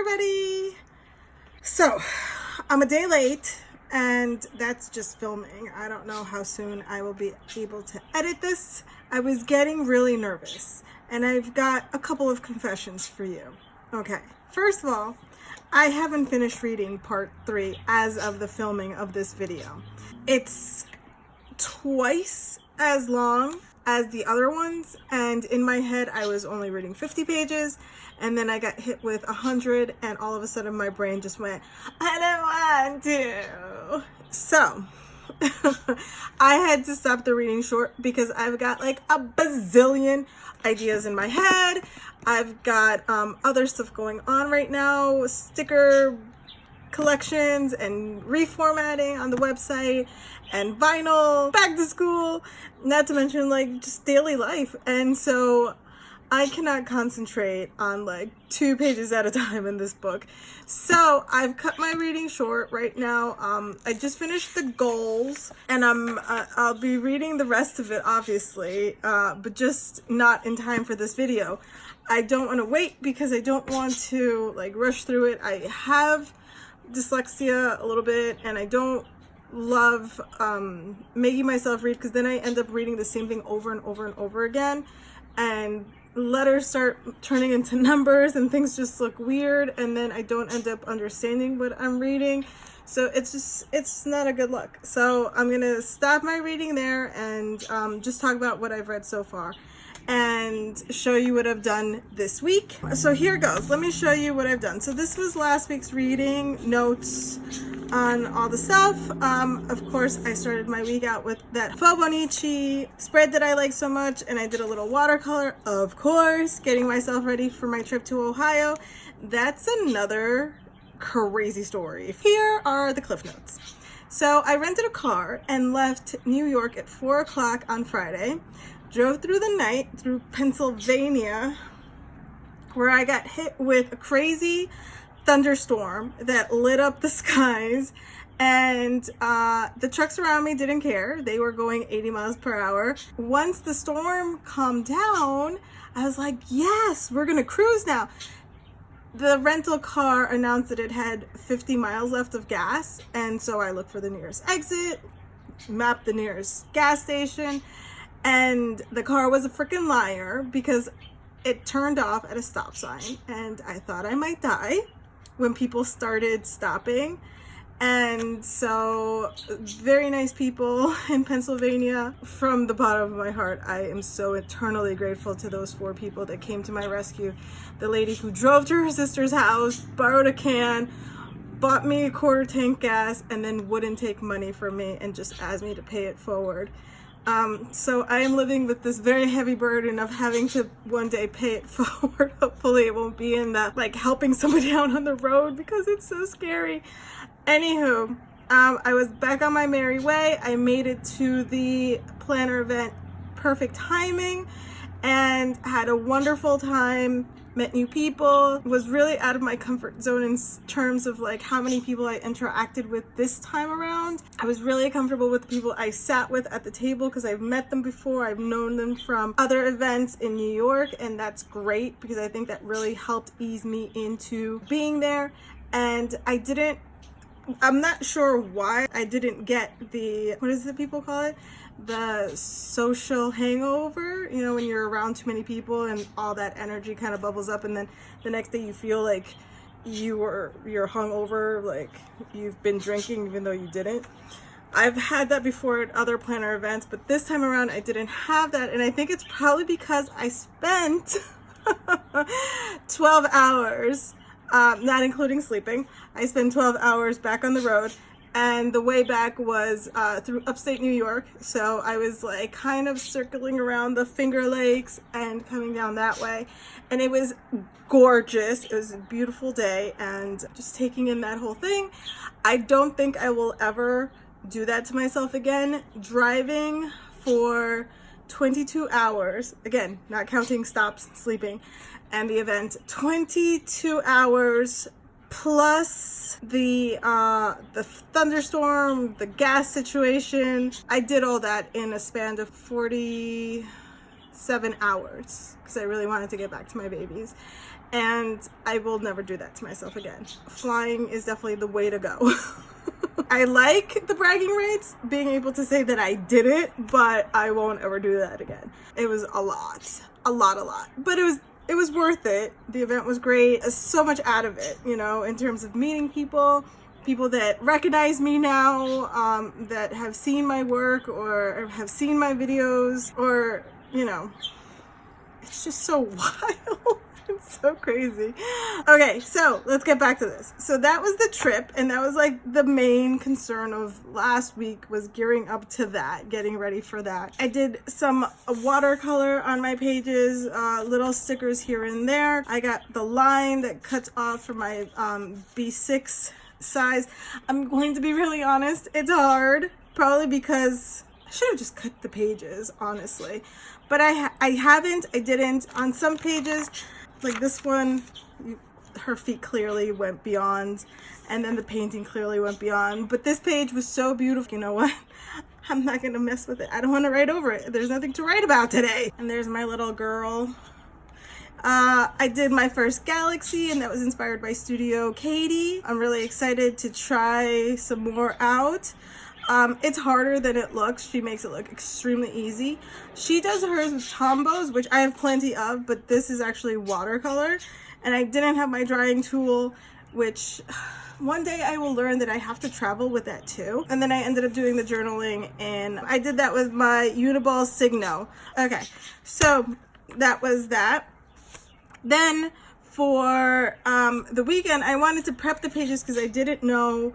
everybody. So I'm a day late and that's just filming. I don't know how soon I will be able to edit this. I was getting really nervous and I've got a couple of confessions for you. Okay, first of all, I haven't finished reading part 3 as of the filming of this video. It's twice as long as the other ones, and in my head I was only reading 50 pages, and then I got hit with 100 and all of a sudden my brain just went, I don't want to. So I had to stop the reading short because I've got like a bazillion ideas in my head. I've got other stuff going on right now, sticker collections and reformatting on the website and vinyl, back to school, not to mention like just daily life. And so I cannot concentrate on like 2 pages at a time in this book. So I've cut my reading short right now. I just finished the goals and I'll be reading the rest of it obviously, but just not in time for this video. I don't want to wait because I don't want to like rush through it. I have dyslexia a little bit and I don't love making myself read because then I end up reading the same thing over and over and over again, and letters start turning into numbers and things just look weird, and then I don't end up understanding what I'm reading. So it's not a good look. So I'm gonna stop my reading there and just talk about what I've read so far and show you what I've done this week. So here goes. Let me show you what I've done. So this was last week's reading notes on all the stuff. Of course, I started my week out with that Fobonichi spread that I like so much, and I did a little watercolor, of course, getting myself ready for my trip to Ohio. That's another crazy story. Here are the cliff notes. So I rented a car and left New York at 4 o'clock on Friday. Drove through the night through Pennsylvania, where I got hit with a crazy thunderstorm that lit up the skies, and the trucks around me didn't care. They were going 80 miles per hour. Once the storm calmed down, I was like, yes, we're gonna cruise now. The rental car announced that it had 50 miles left of gas, and so I looked for the nearest exit, mapped the nearest gas station, and the car was a freaking liar because it turned off at a stop sign, and I thought I might die when people started stopping. And so very nice people in Pennsylvania. From the bottom of my heart, I am so eternally grateful to those 4 people that came to my rescue. The lady who drove to her sister's house, borrowed a can, bought me a quarter tank gas, and then wouldn't take money from me and just asked me to pay it forward. So I am living with this very heavy burden of having to one day pay it forward. Hopefully it won't be in that like helping somebody out on the road because it's so scary. Anywho, I was back on my merry way. I made it to the planner event, perfect timing, and had a wonderful time. Met new people, was really out of my comfort zone in terms of like how many people I interacted with this time around. I was really comfortable with the people I sat with at the table because I've met them before. I've known them from other events in New York, and that's great because I think that really helped ease me into being there. And I'm not sure why I didn't get the, what is it people call it? The social hangover, you know, when you're around too many people and all that energy kind of bubbles up, and then the next day you feel like you're hungover, like you've been drinking even though you didn't. I've had that before at other planner events, but this time around I didn't have that, and I think it's probably because I spent 12 hours, not including sleeping. I spent 12 hours back on the road. And the way back was through upstate New York. So I was like kind of circling around the Finger Lakes and coming down that way. And it was gorgeous. It was a beautiful day and just taking in that whole thing. I don't think I will ever do that to myself again. Driving for 22 hours, again, not counting stops, sleeping, and the event, 22 hours plus the thunderstorm, the gas situation. I did all that in a span of 47 hours because I really wanted to get back to my babies. and I will never do that to myself again. Flying is definitely the way to go. I like the bragging rights, being able to say that I did it, but I won't ever do that again. It was a lot, but it was worth it. The event was great. So much out of it, you know, in terms of meeting people that recognize me now, that have seen my work or have seen my videos, or, you know, it's just so wild. It's so crazy. Okay, so let's get back to this. So that was the trip, and that was like the main concern of last week, was gearing up to that, getting ready for that. I did some watercolor on my pages, little stickers here and there. I got the line that cuts off for my B6 size. I'm going to be really honest, it's hard, probably because I should have just cut the pages, honestly. But I didn't. On some pages, like this one, her feet clearly went beyond, and then the painting clearly went beyond. But this page was so beautiful. You know what? I'm not gonna mess with it. I don't want to write over it. There's nothing to write about today. And there's my little girl. I did my first galaxy, and that was inspired by Studio Katie. I'm really excited to try some more out. It's harder than it looks. She makes it look extremely easy. She does hers with Tombos, which I have plenty of, but this is actually watercolor. And I didn't have my drying tool, which one day I will learn that I have to travel with that too. And then I ended up doing the journaling, and I did that with my Uniball Signo. Okay, so that was that. Then for the weekend, I wanted to prep the pages because I didn't know.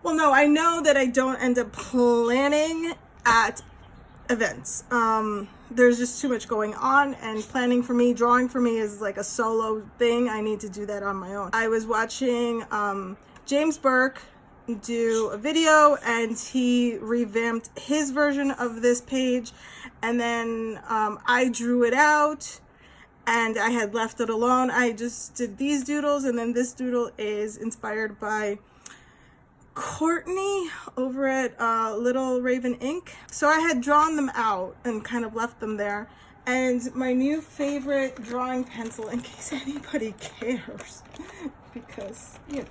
Well, no, I know that I don't end up planning at events. There's just too much going on, and planning for me, drawing for me is like a solo thing. I need to do that on my own. I was watching James Burke do a video, and he revamped his version of this page, and then I drew it out, and I had left it alone. I just did these doodles, and then this doodle is inspired by Courtney over at Little Raven Ink. So I had drawn them out and kind of left them there. And my new favorite drawing pencil, in case anybody cares, because, you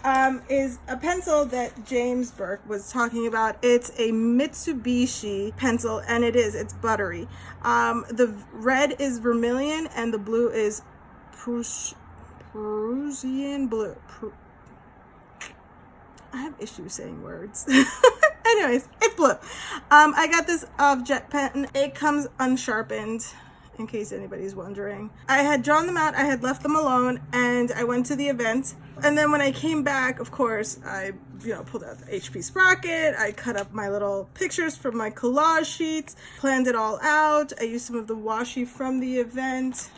know, is a pencil that James Burke was talking about. It's a Mitsubishi pencil, and it's buttery. The red is vermilion, and the blue is Prussian blue. I have issues saying words. Anyways, it's blue. I got this jet pen. It comes unsharpened, in case anybody's wondering. I had drawn them out, I had left them alone, and I went to the event. And then when I came back, of course, I pulled out the HP sprocket. I cut up my little pictures from my collage sheets, planned it all out. I used some of the washi from the event.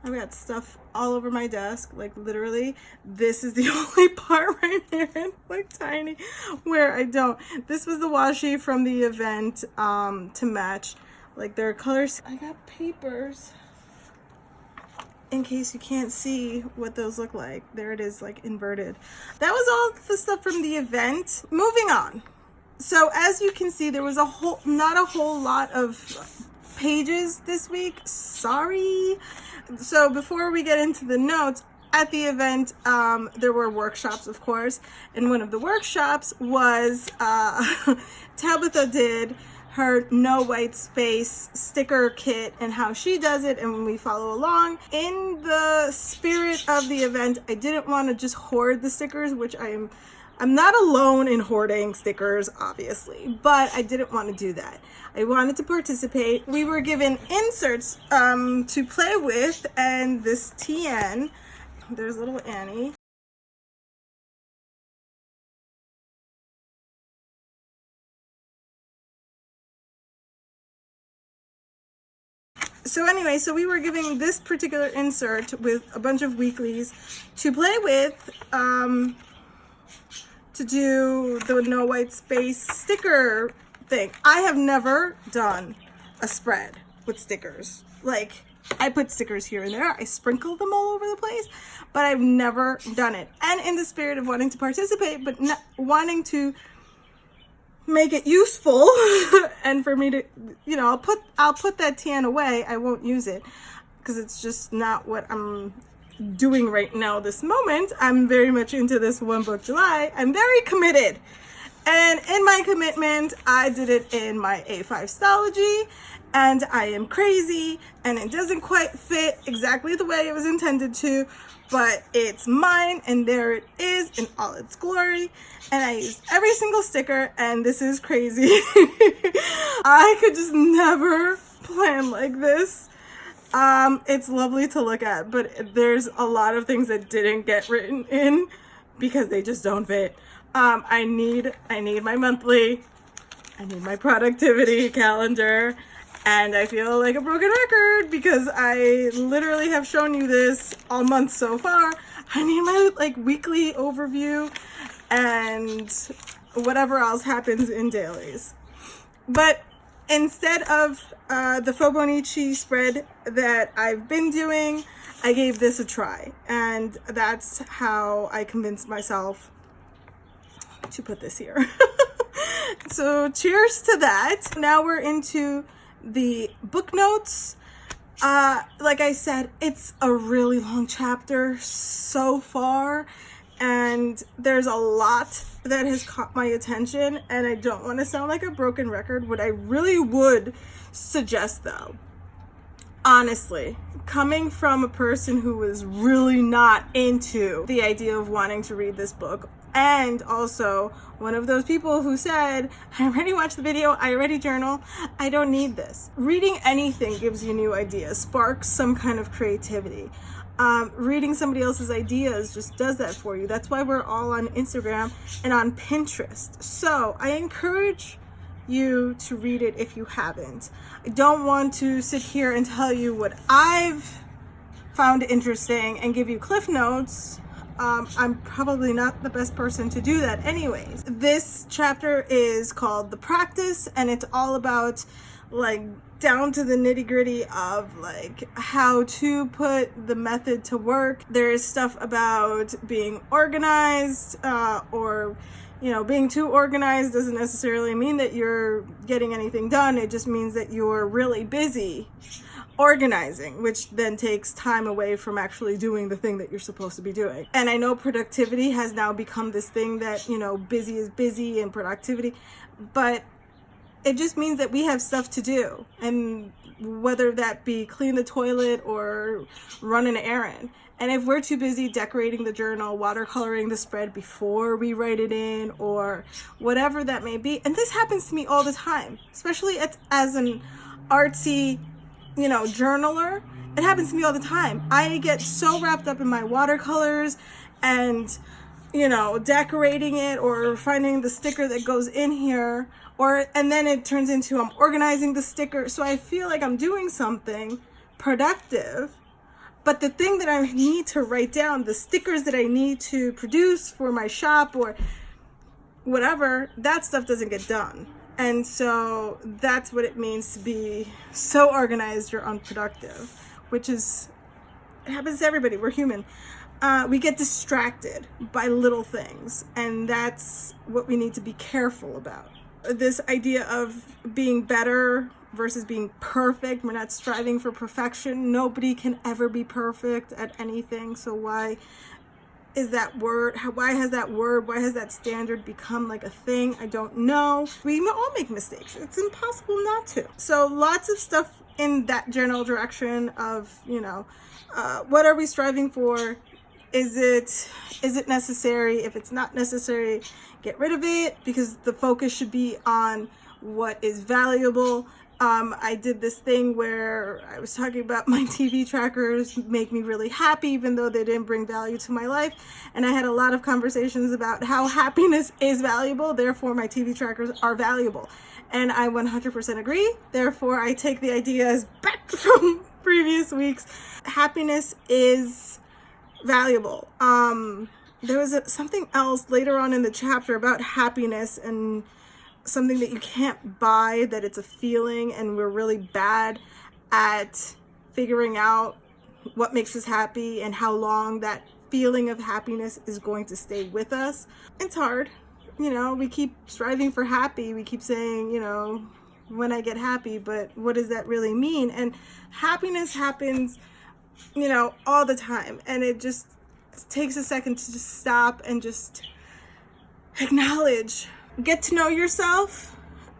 I've got stuff all over my desk, like literally. This is the only part right here, like tiny, where I don't. This was the washi from the event to match like their colors. I got papers in case you can't see what those look like. There it is, like inverted. That was all the stuff from the event. Moving on. So as you can see, there was not a whole lot of pages this week. Sorry. So before we get into the notes, at the event, there were workshops, of course, and one of the workshops was Tabitha did her no white space sticker kit and how she does it, and when we follow along. In the spirit of the event, I didn't want to just hoard the stickers, which I'm not alone in hoarding stickers, obviously, but I didn't want to do that. I wanted to participate. We were given inserts to play with, and this TN, there's little Annie. So anyway, so we were giving this particular insert with a bunch of weeklies to play with, to do the no white space sticker thing. I have never done a spread with stickers. Like, I put stickers here and there, I sprinkle them all over the place, but I've never done it. And in the spirit of wanting to participate, but not wanting to make it useful and for me to, I'll put that tan away, I won't use it. because it's just not what I'm doing right now this moment. I'm very much into this one book July. I'm very committed. And in my commitment, I did it in my A5 Stalogy, and I am crazy, and it doesn't quite fit exactly the way it was intended to, but it's mine, and there it is in all its glory. And I used every single sticker, and this is crazy. I could just never plan like this. It's lovely to look at, but there's a lot of things that didn't get written in because they just don't fit. I need my monthly, I need my productivity calendar, and I feel like a broken record because I literally have shown you this all month so far. I need my like weekly overview and whatever else happens in dailies. But instead of the Fibonacci spread that I've been doing, I gave this a try, and that's how I convinced myself to put this here. So cheers to that. Now we're into the book notes. Like I said, it's a really long chapter so far, and there's a lot that has caught my attention, and I don't want to sound like a broken record. What I really would suggest, though, honestly, coming from a person who was really not into the idea of wanting to read this book, and also one of those people who said, I already watched the video, I already journal, I don't need this. Reading anything gives you new ideas, sparks some kind of creativity. Reading somebody else's ideas just does that for you. That's why we're all on Instagram and on Pinterest. So I encourage you to read it if you haven't. I don't want to sit here and tell you what I've found interesting and give you cliff notes. I'm probably not the best person to do that anyways. This chapter is called The Practice, and it's all about like down to the nitty-gritty of like how to put the method to work. There's stuff about being organized, or you know, being too organized doesn't necessarily mean that you're getting anything done. It just means that you're really busy organizing, which then takes time away from actually doing the thing that you're supposed to be doing. And I know productivity has now become this thing that, you know, busy is busy and productivity, but it just means that we have stuff to do, and whether that be clean the toilet or run an errand. And if we're too busy decorating the journal, watercoloring the spread before we write it in, or whatever that may be, and this happens to me all the time, especially as an artsy, you know, journaler, it happens to me all the time. I get so wrapped up in my watercolors and, you know, decorating it or finding the sticker that goes in here, and then it turns into I'm organizing the sticker. So I feel like I'm doing something productive, but the thing that I need to write down, the stickers that I need to produce for my shop or whatever, that stuff doesn't get done. And so that's what it means to be so organized or unproductive, which is, it happens to everybody. We're human. We get distracted by little things, and that's what we need to be careful about. This idea of being better versus being perfect. We're not striving for perfection. Nobody can ever be perfect at anything. So why is that word, why has that standard become like a thing? I don't know. We all make mistakes. It's impossible not to. So lots of stuff in that general direction of, you know, what are we striving for? Is it necessary? If it's not necessary, get rid of it, because the focus should be on what is valuable. I did this thing where I was talking about my TV trackers make me really happy, even though they didn't bring value to my life. And I had a lot of conversations about how happiness is valuable, therefore my TV trackers are valuable. And I 100% agree. Therefore, I take the ideas back from previous weeks. Happiness is valuable. There was something else later on in the chapter about happiness and something that you can't buy, that it's a feeling, and we're really bad at figuring out what makes us happy and how long that feeling of happiness is going to stay with us. It's hard. You know, we keep striving for happy. We keep saying, you know, when I get happy, but what does that really mean? And happiness happens you know, all the time. And it just takes a second to just stop and just acknowledge, get to know yourself,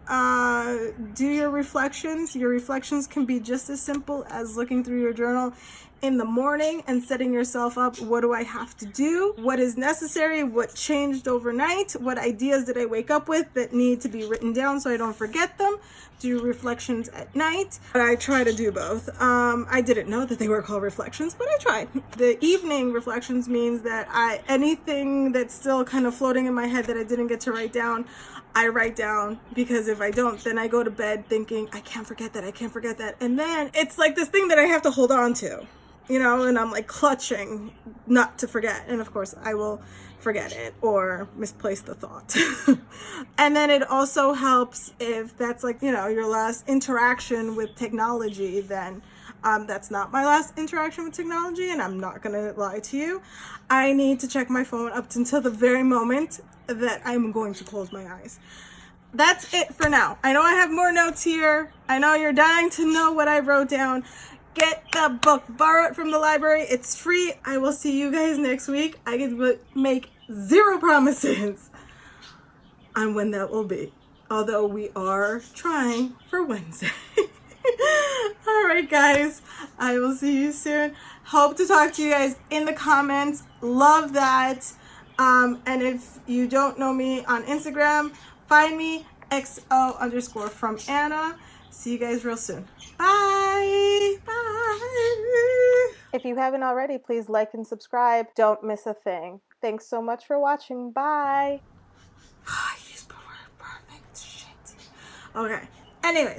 do your reflections. Your reflections can be just as simple as looking through your journal in the morning and setting yourself up. What do I have to do? What is necessary? What changed overnight? What ideas did I wake up with that need to be written down so I don't forget them? Do reflections at night. But I try to do both. I didn't know that they were called reflections, but I tried. The evening reflections means that anything that's still kind of floating in my head that I didn't get to write down, I write down, because if I don't, then I go to bed thinking, I can't forget that, I can't forget that. And then it's like this thing that I have to hold on to, you know, and I'm like clutching not to forget. And of course I will forget it or misplace the thought. And then it also helps if that's like, you know, your last interaction with technology, then that's not my last interaction with technology, and I'm not gonna lie to you. I need to check my phone up until the very moment that I'm going to close my eyes. That's it for now. I know I have more notes here. I know you're dying to know what I wrote down. Get the book, borrow it from the library. It's free. I will see you guys next week. I can make zero promises on when that will be, although we are trying for Wednesday. All right, guys, I will see you soon. Hope to talk to you guys in the comments. Love that. And if you don't know me on Instagram, find me XO_from_Anna. See you guys real soon. Bye. Bye. If you haven't already, please like and subscribe. Don't miss a thing. Thanks so much for watching. Bye. I used the word perfect. Shit. Okay. Anyways.